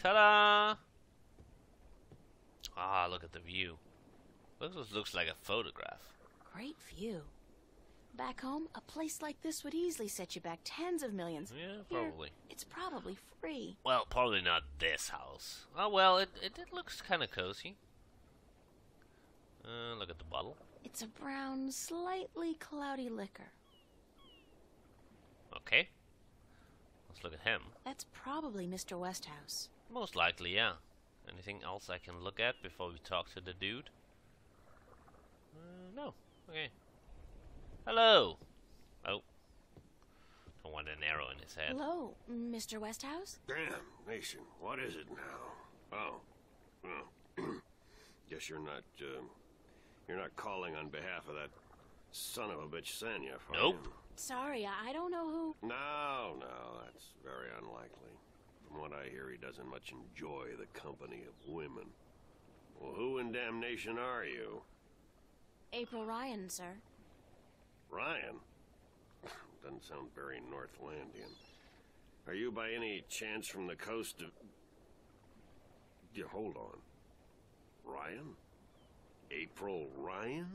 Ta-da! Ah, look at the view. Looks like a photograph. Great view. Back home, a place like this would easily set you back tens of millions. Yeah, Here, probably. it's probably free. Well, probably not this house. Oh, well, it looks kind of cozy. Look at the bottle. It's a brown, slightly cloudy liquor. Okay. Let's look at him. That's probably Mr. Westhouse. Most likely, yeah. Anything else I can look at before we talk to the dude? No. Okay. Hello. Oh. Don't want an arrow in his head. Hello, Mr. Westhouse? Damn, Nation, what is it now? Oh. Well, guess you're not calling on behalf of that son of a bitch Sanya, are Nope. you? Sorry, I don't know who... No, that's very unlikely. From what I hear, he doesn't much enjoy the company of women. Well, who in damnation are you? April Ryan, sir. Ryan? Doesn't sound very Northlandian. Are you by any chance from the coast of... Yeah, hold on. Ryan? April Ryan?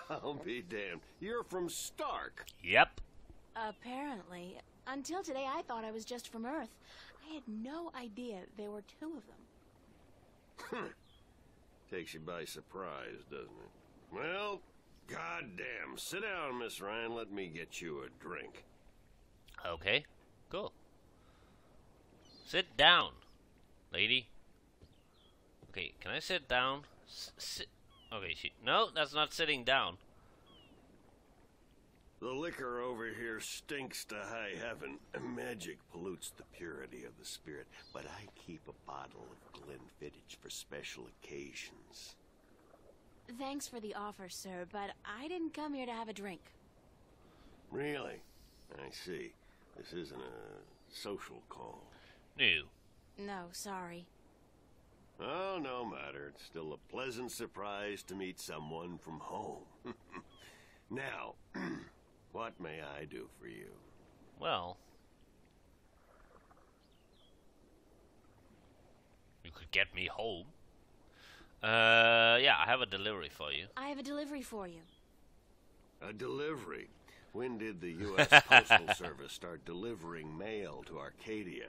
I'll be damned. You're from Stark. Yep. Apparently. Until today, I thought I was just from Earth. I had no idea there were two of them. Takes you by surprise, doesn't it? Well, goddamn. Sit down, Miss Ryan. Let me get you a drink. Okay. Cool. Sit down, lady. Okay, can I sit down? Sit. Okay, no, that's not sitting down. The liquor over here stinks to high heaven. Magic pollutes the purity of the spirit, but I keep a bottle of Glenfiddich for special occasions. Thanks for the offer, sir, but I didn't come here to have a drink. Really? I see. This isn't a social call. No. No, sorry. Oh, no matter. It's still a pleasant surprise to meet someone from home. Now, what may I do for you? Well, you could get me home. Yeah, I have a delivery for you. I have a delivery for you. A delivery? When did the U.S. Postal Service start delivering mail to Arcadia?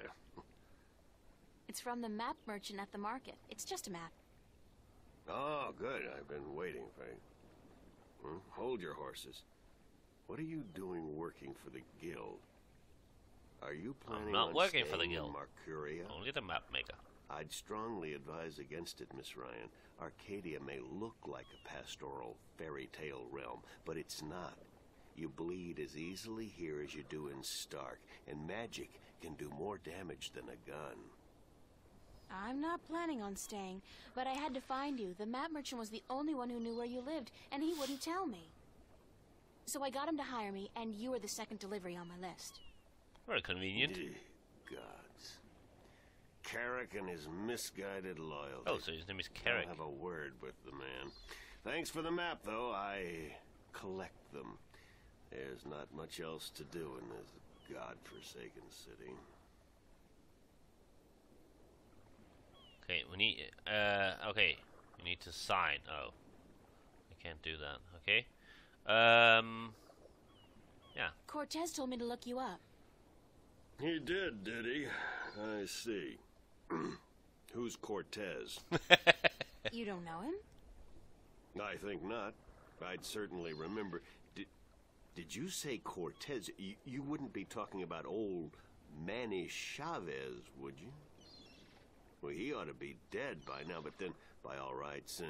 It's from the map merchant at the market. It's just a map. Oh, good. I've been waiting for you. Hold your horses. What are you doing working for the Guild? Are you planning I'm not on working for the staying in Guild. Mercuria? Only the map maker. I'd strongly advise against it, Miss Ryan. Arcadia may look like a pastoral fairy tale realm, but it's not. You bleed as easily here as you do in Stark, and magic can do more damage than a gun. I'm not planning on staying, but I had to find you. The map merchant was the only one who knew where you lived, and he wouldn't tell me. So I got him to hire me, and you were the second delivery on my list. Very convenient. Gods. Carrick and his misguided loyalty. Oh, so his name is Carrick. I'll have a word with the man. Thanks for the map, though. I collect them. There's not much else to do in this godforsaken city. Okay, we need, okay, we need to sign. Oh, I can't do that. Okay, yeah. Cortez told me to look you up. He did he? I see. Who's Cortez? You don't know him? I think not. I'd certainly remember. Did you say Cortez? You wouldn't be talking about old Manny Chavez, would you? Well, he ought to be dead by now, but then, by all rights,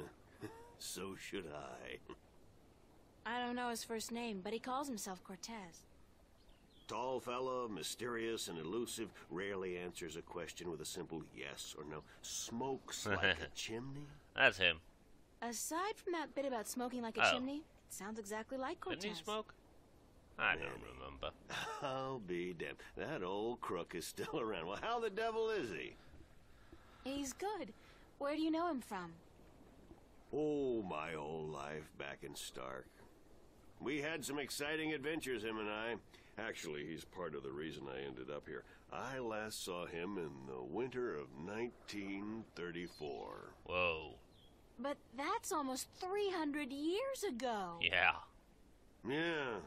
so should I. I don't know his first name, but he calls himself Cortez. Tall fellow, mysterious and elusive, rarely answers a question with a simple yes or no. Smokes like a chimney. That's him. Aside from that bit about smoking like a chimney, it sounds exactly like Cortez. Didn't he smoke? I don't remember. I'll be damned. That old crook is still around. Well, how the devil is he? He's good. Where do you know him from? Oh, my whole life back in Stark. We had some exciting adventures, him and I. Actually, he's part of the reason I ended up here. I last saw him in the winter of 1934. Whoa. But that's almost 300 years ago. Yeah. Yeah.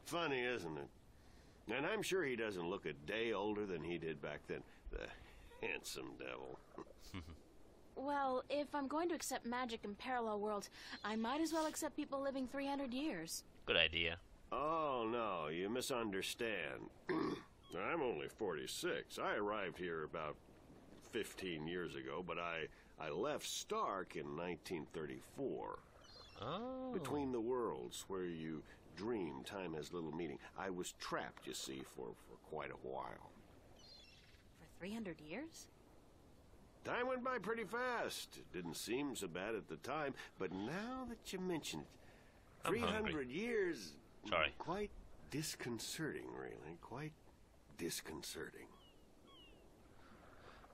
Funny, isn't it? And I'm sure he doesn't look a day older than he did back then. The handsome devil. Well, if I'm going to accept magic in parallel worlds, I might as well accept people living 300 years. Good idea. Oh, no, you misunderstand. I'm only 46. I arrived here about 15 years ago, but I left Stark in 1934. Oh. Between the worlds, where you dream time has little meaning. I was trapped, you see, for quite a while. For 300 years? Time went by pretty fast. It didn't seem so bad at the time, but now that you mention it, I'm 300 hungry. years... Sorry. Quite disconcerting, really. Quite disconcerting.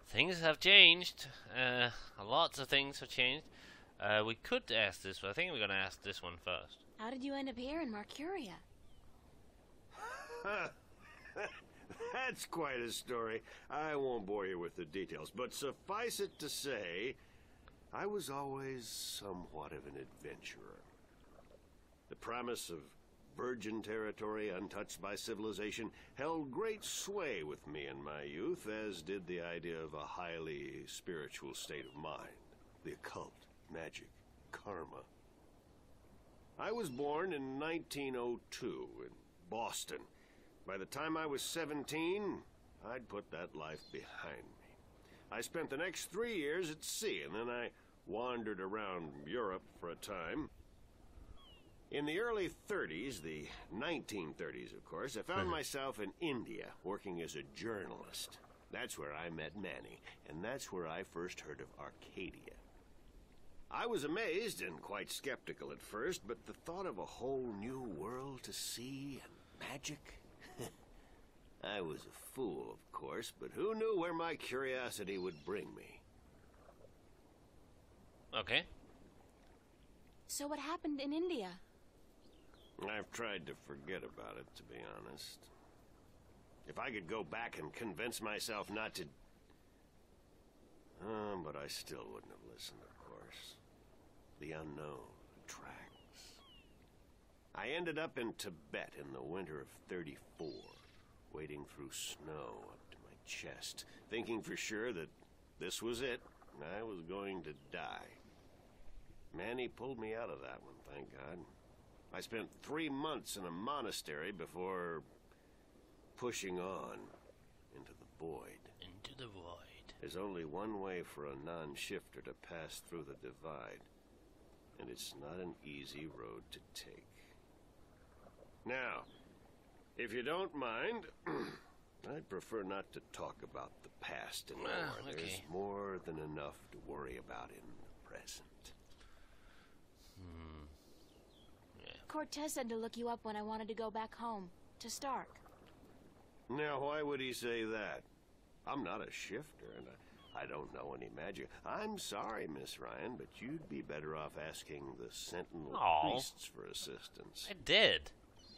Things have changed. Lots of things have changed. We could ask this, but I think we're going to ask this one first. How did you end up here in Marcuria? That's quite a story. I won't bore you with the details, but suffice it to say, I was always somewhat of an adventurer. The promise of virgin territory untouched by civilization held great sway with me in my youth, as did the idea of a highly spiritual state of mind. The occult, magic, karma. I was born in 1902 in Boston. By the time I was 17, I'd put that life behind me. I spent the next 3 years at sea, and then I wandered around Europe for a time. In the early 30s, the 1930s, of course, I found myself in India working as a journalist. That's where I met Manny, and that's where I first heard of Arcadia. I was amazed and quite skeptical at first, but the thought of a whole new world to see and magic... I was a fool, of course, but who knew where my curiosity would bring me? Okay. So what happened in India? I've tried to forget about it, to be honest. If I could go back and convince myself not to... but I still wouldn't have listened, of course. The unknown attracts. I ended up in Tibet in the winter of 34, wading through snow up to my chest, thinking for sure that this was it, and I was going to die. Manny pulled me out of that one, thank God. I spent 3 months in a monastery before pushing on into the void. Into the void. There's only one way for a non-shifter to pass through the divide, and it's not an easy road to take. Now, if you don't mind, I'd prefer not to talk about the past anymore. Okay. There's more than enough to worry about in the present. Cortez said to look you up when I wanted to go back home, to Stark. Now, why would he say that? I'm not a shifter, and I don't know any magic. I'm sorry, Miss Ryan, but you'd be better off asking the Sentinel priests for assistance. I did.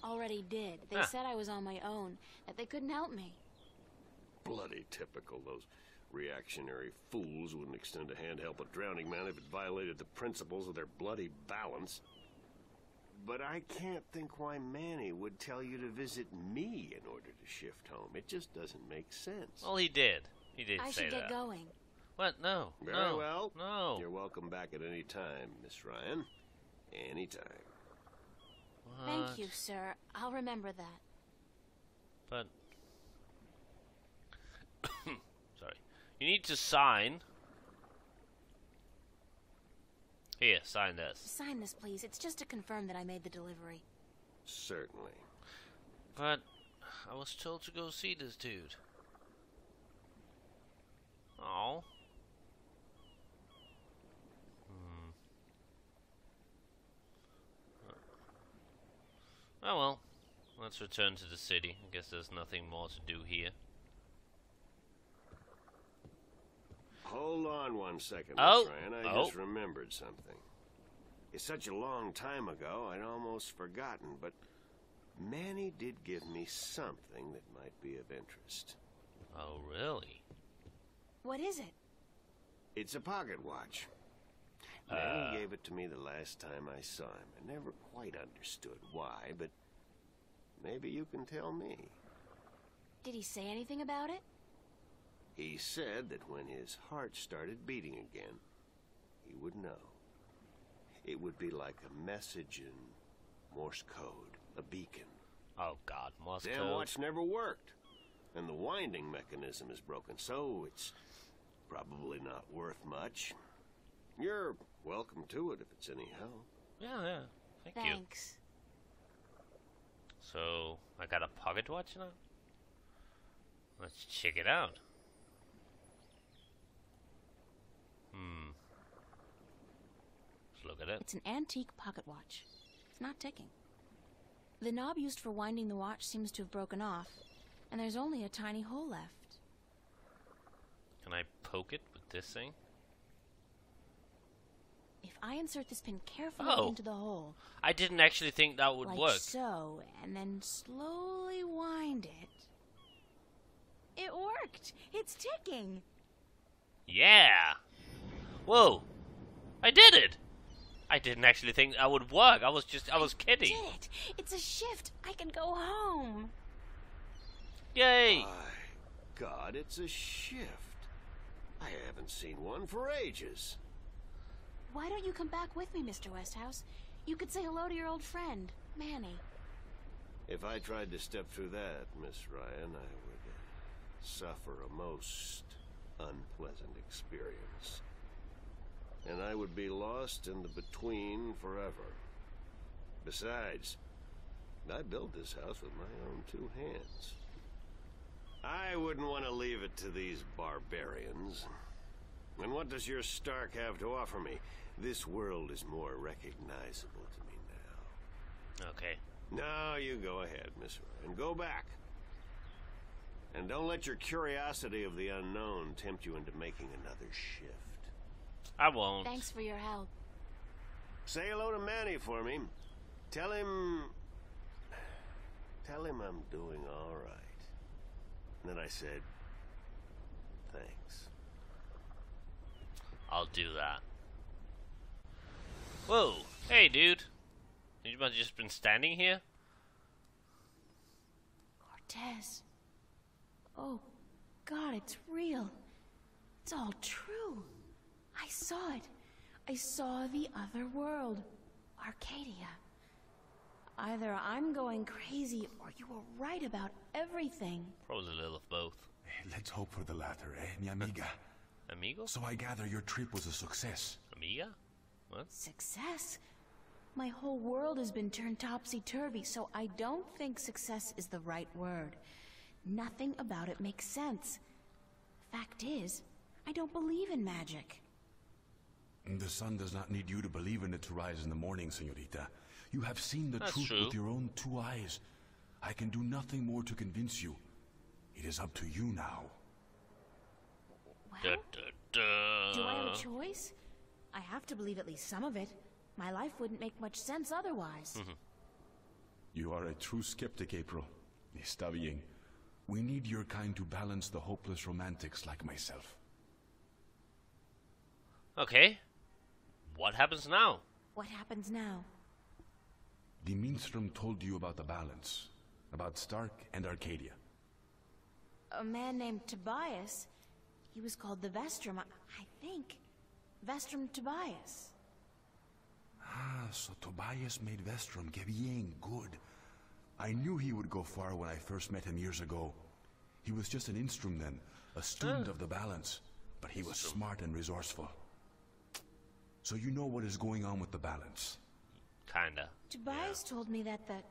Already did. They said I was on my own, that they couldn't help me. Bloody typical. Those reactionary fools wouldn't extend a hand to help a drowning man if it violated the principles of their bloody balance. But I can't think why Manny would tell you to visit me in order to shift home. It just doesn't make sense. Well, he did. He did I say should get going. What? No. Very no. well. No. You're welcome back at any time, Miss Ryan. Anytime. What? Thank you, sir. I'll remember that. But... Sorry. You need to sign. Here, sign this. Sign this, please. It's just to confirm that I made the delivery. Certainly. But I was told to go see this dude. Oh. Oh well. Let's return to the city. I guess there's nothing more to do here. Hold on one second, Oh. Miss Ryan. I just remembered something. It's such a long time ago, I'd almost forgotten, but Manny did give me something that might be of interest. Oh, really? What is it? It's a pocket watch. Manny gave it to me the last time I saw him. I never quite understood why, but maybe you can tell me. Did he say anything about it? He said that when his heart started beating again, he would know. It would be like a message in Morse code, a beacon. Oh God, Morse Damn code. watch never worked, and the winding mechanism is broken, so it's probably not worth much. You're welcome to it if it's any help. Yeah. Thank you. Thanks. So, I got a pocket watch now? Let's check it out. Let's look at it. It's an antique pocket watch. It's not ticking. The knob used for winding the watch seems to have broken off, and there's only a tiny hole left. Can I poke it with this thing? If I insert this pin carefully into the hole, I didn't actually think that would like work. so, and then slowly wind it. It worked! It's ticking! Yeah! Whoa! I did it! I didn't actually think that would work. I was kidding. I did it! It's a shift! I can go home! Yay! My God, it's a shift. I haven't seen one for ages. Why don't you come back with me, Mr. Westhouse? You could say hello to your old friend, Manny. If I tried to step through that, Miss Ryan, I would suffer a most unpleasant experience. And I would be lost in the between forever. Besides, I built this house with my own two hands. I wouldn't want to leave it to these barbarians. And what does your Stark have to offer me? This world is more recognizable to me now. Okay. Now you go ahead, Miss Ryan. Go back. And don't let your curiosity of the unknown tempt you into making another shift. I won't. Thanks for your help. Say hello to Manny for me. Tell him I'm doing all right. And then I said, thanks. I'll do that. Whoa! Hey, dude! You must have just been standing here? Cortez. Oh, God, it's real. It's all true. I saw it. I saw the other world. Arcadia. Either I'm going crazy or you were right about everything. Probably a little of both. Let's hope for the latter, mi amiga? Amigo? So I gather your trip was a success. Amiga? What? Success? My whole world has been turned topsy-turvy, so I don't think success is the right word. Nothing about it makes sense. Fact is, I don't believe in magic. The sun does not need you to believe in it to rise in the morning, señorita. You have seen the That's truth true. with your own two eyes. I can do nothing more to convince you. It is up to you now. Well, Da, da, da. do I have a choice? I have to believe at least some of it. My life wouldn't make much sense otherwise. You are a true skeptic, April. Está bien. We need your kind to balance the hopeless romantics like myself. Okay. What happens now? What happens now? The Minstrom told you about the balance, about Stark and Arcadia. A man named Tobias. He was called the Vestrum, I think. Vestrum Tobias. Ah, so Tobias made Vestrom. Que bien, good. I knew he would go far when I first met him years ago. He was just an Instrum then, a student of the balance, but he was smart and resourceful. So you know what is going on with the balance. Kinda. Tobias told me that the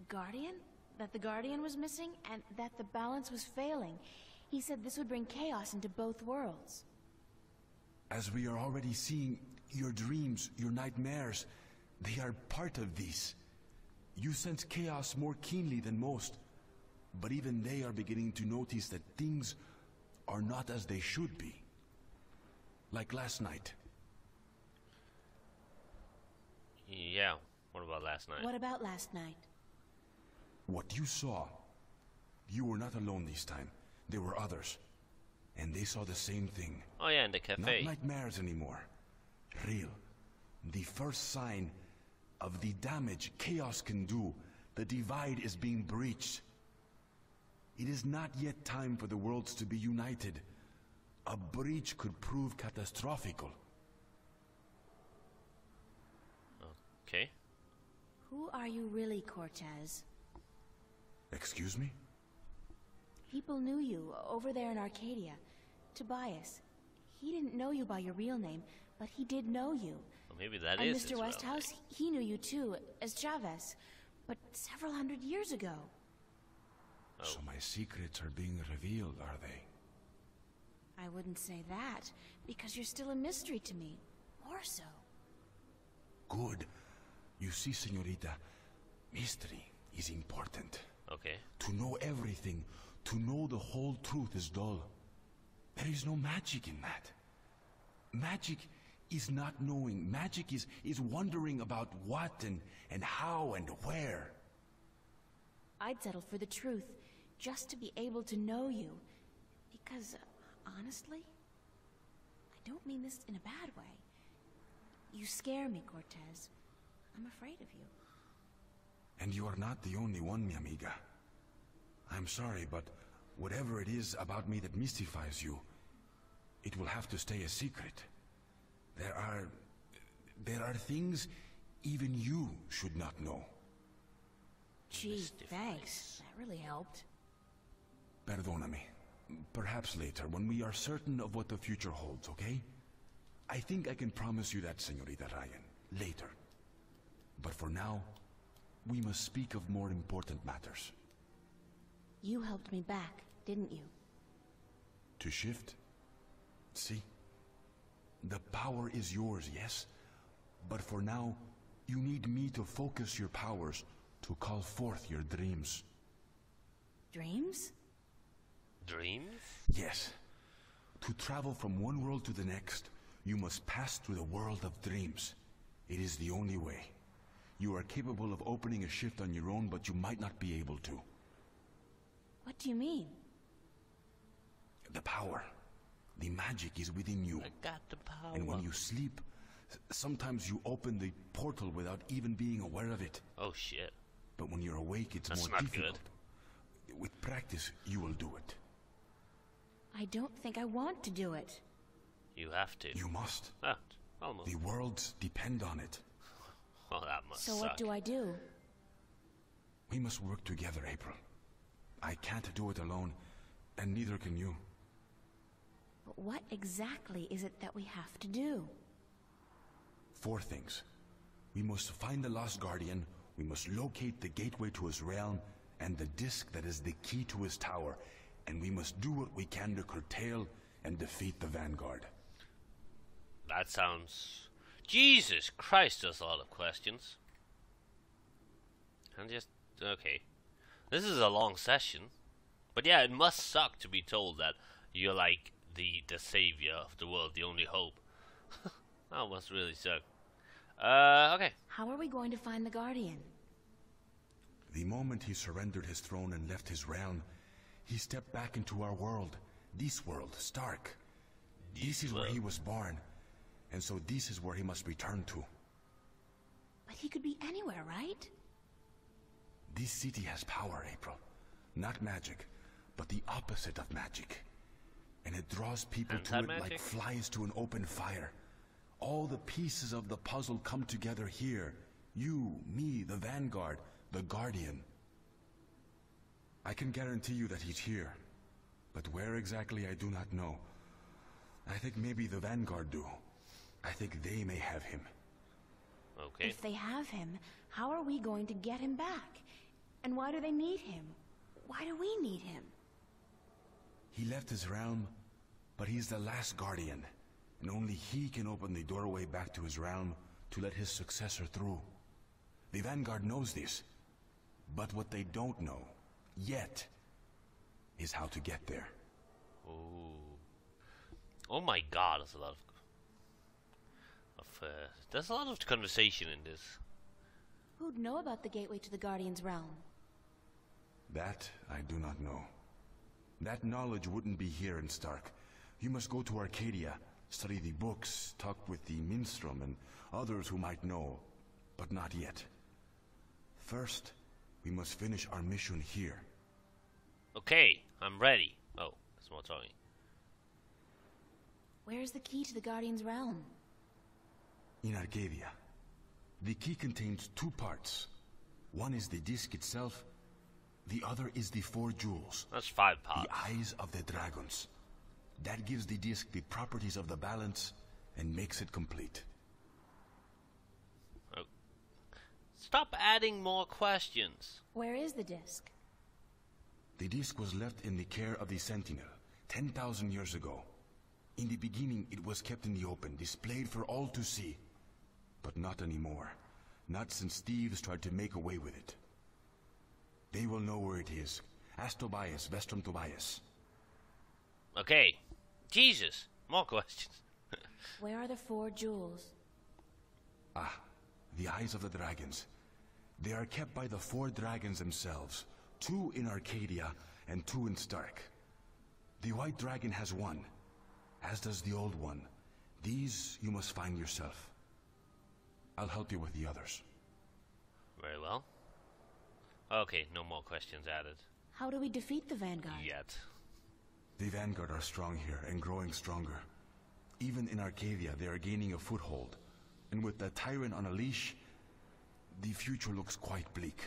Guardian was missing and that the balance was failing. He said this would bring chaos into both worlds. As we are already seeing, your dreams, your nightmares, they are part of these. You sense chaos more keenly than most, but even they are beginning to notice that things are not as they should be. Like last night. Yeah. What about last night? What about last night? What you saw, you were not alone this time. There were others. And they saw the same thing. Oh yeah, in the cafe. Not nightmares anymore. Real. The first sign of the damage chaos can do. The divide is being breached. It is not yet time for the worlds to be united. A breach could prove catastrophical. Okay. Who are you really, Cortez? Excuse me? People knew you over there in Arcadia. Tobias. He didn't know you by your real name, but he did know you. Well, maybe that and is Mr. Westhouse, he knew you too, as Chavez, but several hundred years ago. Oh. So my secrets are being revealed, are they? I wouldn't say that, because you're still a mystery to me. More so. Good. You see, señorita, mystery is important. Okay. To know everything, to know the whole truth is dull. There is no magic in that. Magic is not knowing. Magic is wondering about what and how and where. I'd settle for the truth, just to be able to know you. Because, honestly, I don't mean this in a bad way. You scare me, Cortez. I'm afraid of you. And you are not the only one, mi amiga. I'm sorry, but whatever it is about me that mystifies you, it will have to stay a secret. There are things even you should not know. Gee, thanks. That really helped. Perdóname. Perhaps later, when we are certain of what the future holds, okay? I think I can promise you that, Señorita Ryan. Later. But for now, we must speak of more important matters. You helped me back, didn't you? To shift? See? The power is yours, yes? But for now, you need me to focus your powers to call forth your dreams. Dreams? Dreams? Yes. To travel from one world to the next, you must pass through the world of dreams. It is the only way. You are capable of opening a shift on your own, but you might not be able to. What do you mean? The power. The magic is within you. I got the power. And when you sleep, sometimes you open the portal without even being aware of it. Oh shit. But when you're awake, it's That's more not difficult. With practice, you will do it. I don't think I want to do it. You have to. You must. Ah, almost. The worlds depend on it. Oh, that must So suck. what do I do? We must work together, April. I can't do it alone, and neither can you. But what exactly is it that we have to do? 4 things. We must find the Lost Guardian, we must locate the gateway to his realm, and the disc that is the key to his tower, and we must do what we can to curtail and defeat the Vanguard. That sounds... Jesus Christ, there's a lot of questions. And just... Okay. This is a long session. But yeah, it must suck to be told that you're like the savior of the world, the only hope. That must really suck. Okay. How are we going to find the Guardian? The moment he surrendered his throne and left his realm, he stepped back into our world. This world, Stark. This is where he was born. And so this is where he must return to. But he could be anywhere, right? This city has power, April. Not magic, but the opposite of magic. And it draws people to it like flies to an open fire. All the pieces of the puzzle come together here. You, me, the Vanguard, the Guardian. I can guarantee you that he's here. But where exactly I do not know. I think maybe the Vanguard do. I think they may have him. Okay. If they have him, how are we going to get him back? And why do they need him? Why do we need him? He left his realm, but he's the last Guardian. And only he can open the doorway back to his realm to let his successor through. The Vanguard knows this. But what they don't know, yet, is how to get there. Oh my god, there's a lot there's a lot of conversation in this. Who'd know about the gateway to the Guardian's realm? That I do not know. That knowledge wouldn't be here in Stark. You must go to Arcadia, study the books, talk with the minstrel and others who might know, but not yet. First, we must finish our mission here. Okay, I'm ready. Oh, there's more talking. Where's the key to the Guardian's realm? In Arcadia. The key contains two parts. One is the disc itself, the other is the 4 jewels. That's 5 parts. The eyes of the dragons. That gives the disc the properties of the balance and makes it complete. Oh. Stop adding more questions. Where is the disc? The disc was left in the care of the Sentinel 10,000 years ago. In the beginning, it was kept in the open, displayed for all to see. But not anymore. Not since thieves tried to make away with it. They will know where it is. Ask Tobias, Vestrum Tobias. Okay. Jesus. More questions. Where are the 4 jewels? Ah, the eyes of the dragons. They are kept by the 4 dragons themselves. 2 in Arcadia and 2 in Stark. The white dragon has 1, as does the old one. These you must find yourself. I'll help you with the others. Very well. Okay, no more questions added. How do we defeat the Vanguard? Yet. The Vanguard are strong here and growing stronger. Even in Arcadia, they are gaining a foothold. And with the tyrant on a leash, the future looks quite bleak.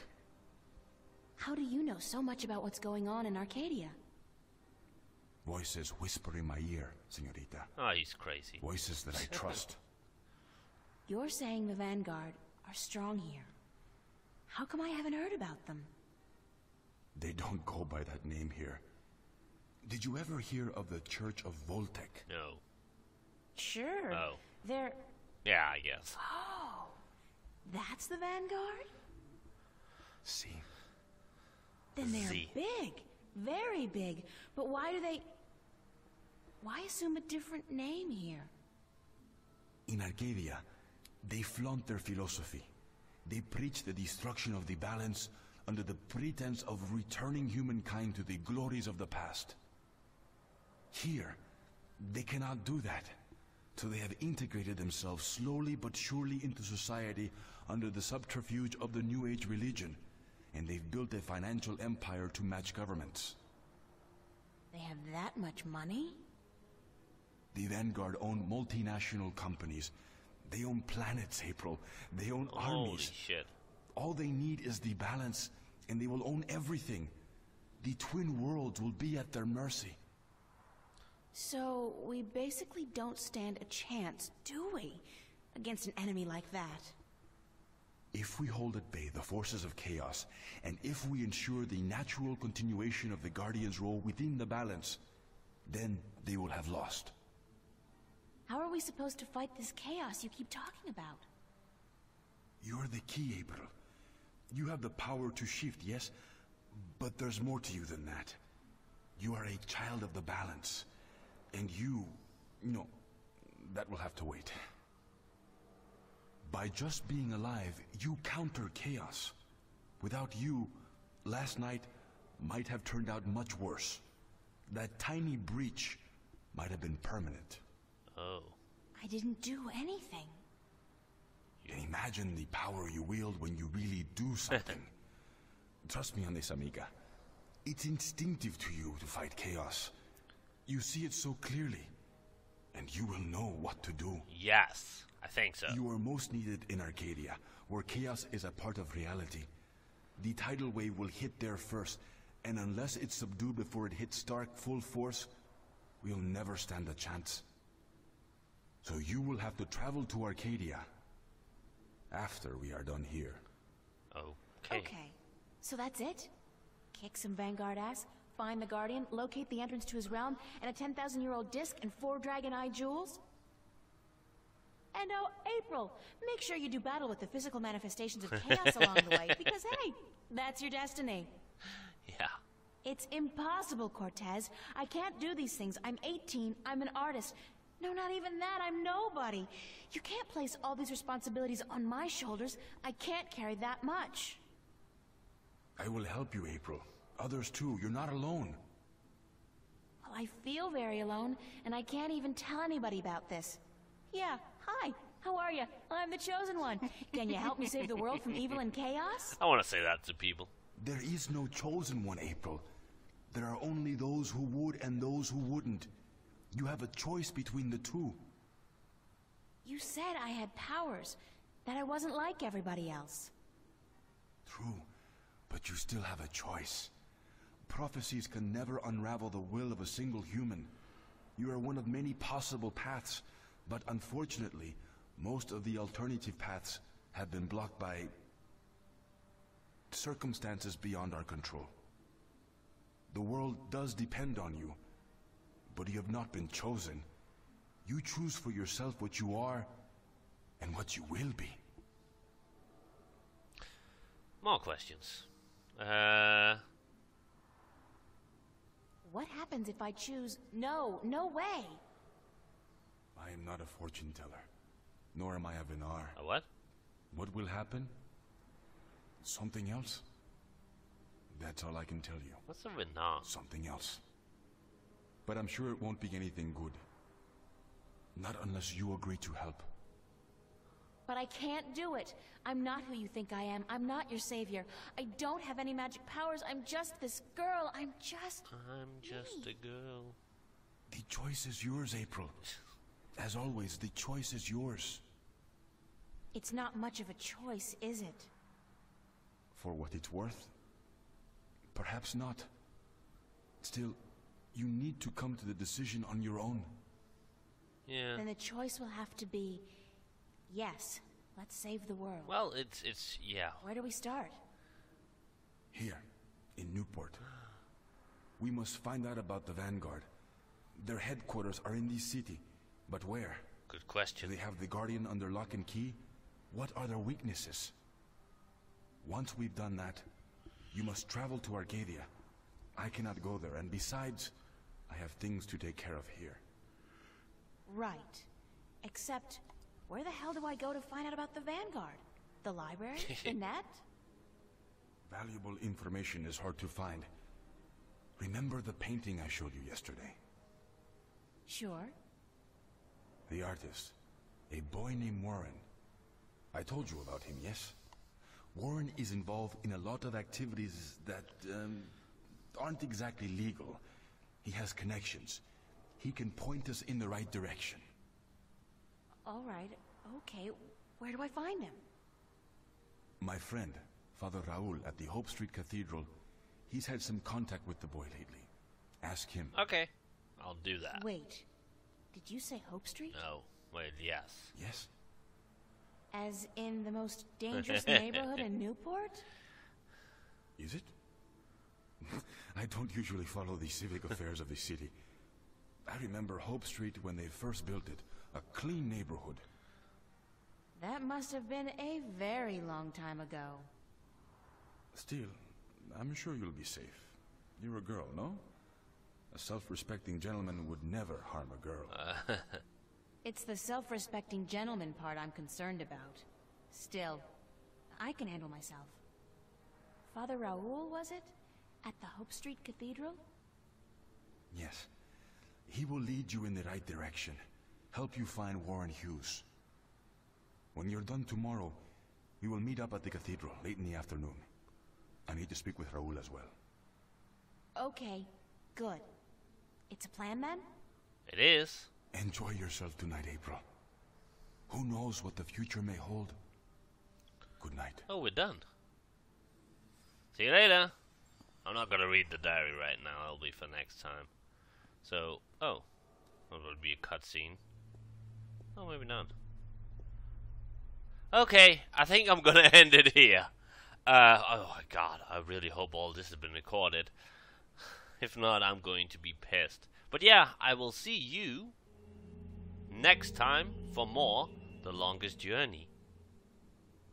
How do you know so much about what's going on in Arcadia? Voices whisper in my ear, señorita. Oh, he's crazy. Voices that I trust. You're saying the Vanguard are strong here. How come I haven't heard about them? They don't go by that name here. Did you ever hear of the Church of Voltec? No. Sure. Oh. They're... Yeah, I guess. Oh, that's the Vanguard? See? Then they're Z. big. Very big. But why do they... Why assume a different name here? In Arcadia, they flaunt their philosophy. They preach the destruction of the balance under the pretense of returning humankind to the glories of the past. Here, they cannot do that. So they have integrated themselves slowly but surely into society under the subterfuge of the New Age religion. And they've built a financial empire to match governments. They have that much money? The Vanguard own multinational companies. They own planets, April. They own Holy armies. shit. All they need is the balance, and they will own everything. The twin worlds will be at their mercy. So, we basically don't stand a chance, do we? Against an enemy like that. If we hold at bay the forces of chaos, and if we ensure the natural continuation of the Guardian's role within the balance, then they will have lost. How are we supposed to fight this chaos you keep talking about? You're the key, April. You have the power to shift, yes? But there's more to you than that. You are a child of the balance. And you... no, that will have to wait. By just being alive, you counter chaos. Without you, last night might have turned out much worse. That tiny breach might have been permanent. Oh. I didn't do anything. And imagine the power you wield when you really do something. Trust me on this, amiga. It's instinctive to you to fight chaos. You see it so clearly, and you will know what to do. Yes, I think so. You are most needed in Arcadia, where chaos is a part of reality. The tidal wave will hit there first, and unless it's subdued before it hits Stark full force, we'll never stand a chance. So you will have to travel to Arcadia after we are done here. Okay. Okay, so that's it? Kick some Vanguard ass, find the Guardian, locate the entrance to his realm, and a 10,000-year-old disc and 4 dragon-eye jewels? And oh, April, make sure you do battle with the physical manifestations of chaos along the way, because hey, that's your destiny. Yeah. It's impossible, Cortez. I can't do these things. I'm 18, I'm an artist. No, not even that, I'm nobody. You can't place all these responsibilities on my shoulders. I can't carry that much. I will help you, April. others too. You're not alone. Well, I feel very alone, and I can't even tell anybody about this. Yeah, hi. How are you? I'm the chosen one. Can you help me save the world from evil and chaos? I want to say that to people. There is no chosen one, April. There are only those who would and those who wouldn't. You have a choice between the two. You said I had powers, that I wasn't like everybody else. True, but you still have a choice. Prophecies can never unravel the will of a single human. You are one of many possible paths, but unfortunately, most of the alternative paths have been blocked by circumstances beyond our control. The world does depend on you, but you have not been chosen. You choose for yourself what you are and what you will be. More questions. What happens if I choose no, no way? I am not a fortune teller, nor am I a Vinar. A what? What will happen? Something else. That's all I can tell you. What's a Vinar? Something else. But I'm sure it won't be anything good. Not unless you agree to help. But I can't do it. I'm not who you think I am. I'm not your savior. I don't have any magic powers. I'm just this girl. I'm just a girl. The choice is yours, April. As always, the choice is yours. It's not much of a choice, is it? For what it's worth? Perhaps not. Still, you need to come to the decision on your own. Yeah. Then the choice will have to be, yes, let's save the world. Well, yeah. Where do we start? Here, in Newport. We must find out about the Vanguard. Their headquarters are in this city, but where? Good Do question. they have the Guardian under lock and key? What are their weaknesses? Once we've done that, you must travel to Arcadia. I cannot go there, and besides, I have things to take care of here. Right. Except, where the hell do I go to find out about the Vanguard? The library? The net? Valuable information is hard to find. Remember the painting I showed you yesterday? Sure. The artist, a boy named Warren. I told you about him, yes? Warren is involved in a lot of activities that aren't exactly legal. He has connections. He can point us in the right direction. All right. Okay. Where do I find him? My friend, Father Raul at the Hope Street Cathedral, he's had some contact with the boy lately. Ask him. Okay. I'll do that. Wait. Did you say Hope Street? No. Wait, yes. Yes? As in the most dangerous neighborhood in Newport? Is it? I don't usually follow the civic affairs of the city. I remember Hope Street when they first built it. A clean neighborhood. That must have been a very long time ago. Still, I'm sure you'll be safe. You're a girl, no? A self-respecting gentleman would never harm a girl. It's the self-respecting gentleman part I'm concerned about. Still, I can handle myself. Father Raul, was it? At the Hope Street Cathedral? Yes. He will lead you in the right direction. Help you find Warren Hughes. When you're done tomorrow, we will meet up at the cathedral late in the afternoon. I need to speak with Raul as well. Okay, good. It's a plan then? It is. Enjoy yourself tonight, April. Who knows what the future may hold? Good night. Oh, we're done. See you later. I'm not gonna read the diary right now. That'll be for next time. So, oh, that would be a cutscene. Oh, maybe not. Okay, I think I'm gonna end it here. Oh my god, I really hope all this has been recorded. If not, I'm going to be pissed. But yeah, I will see you next time for more The Longest Journey.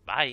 Bye.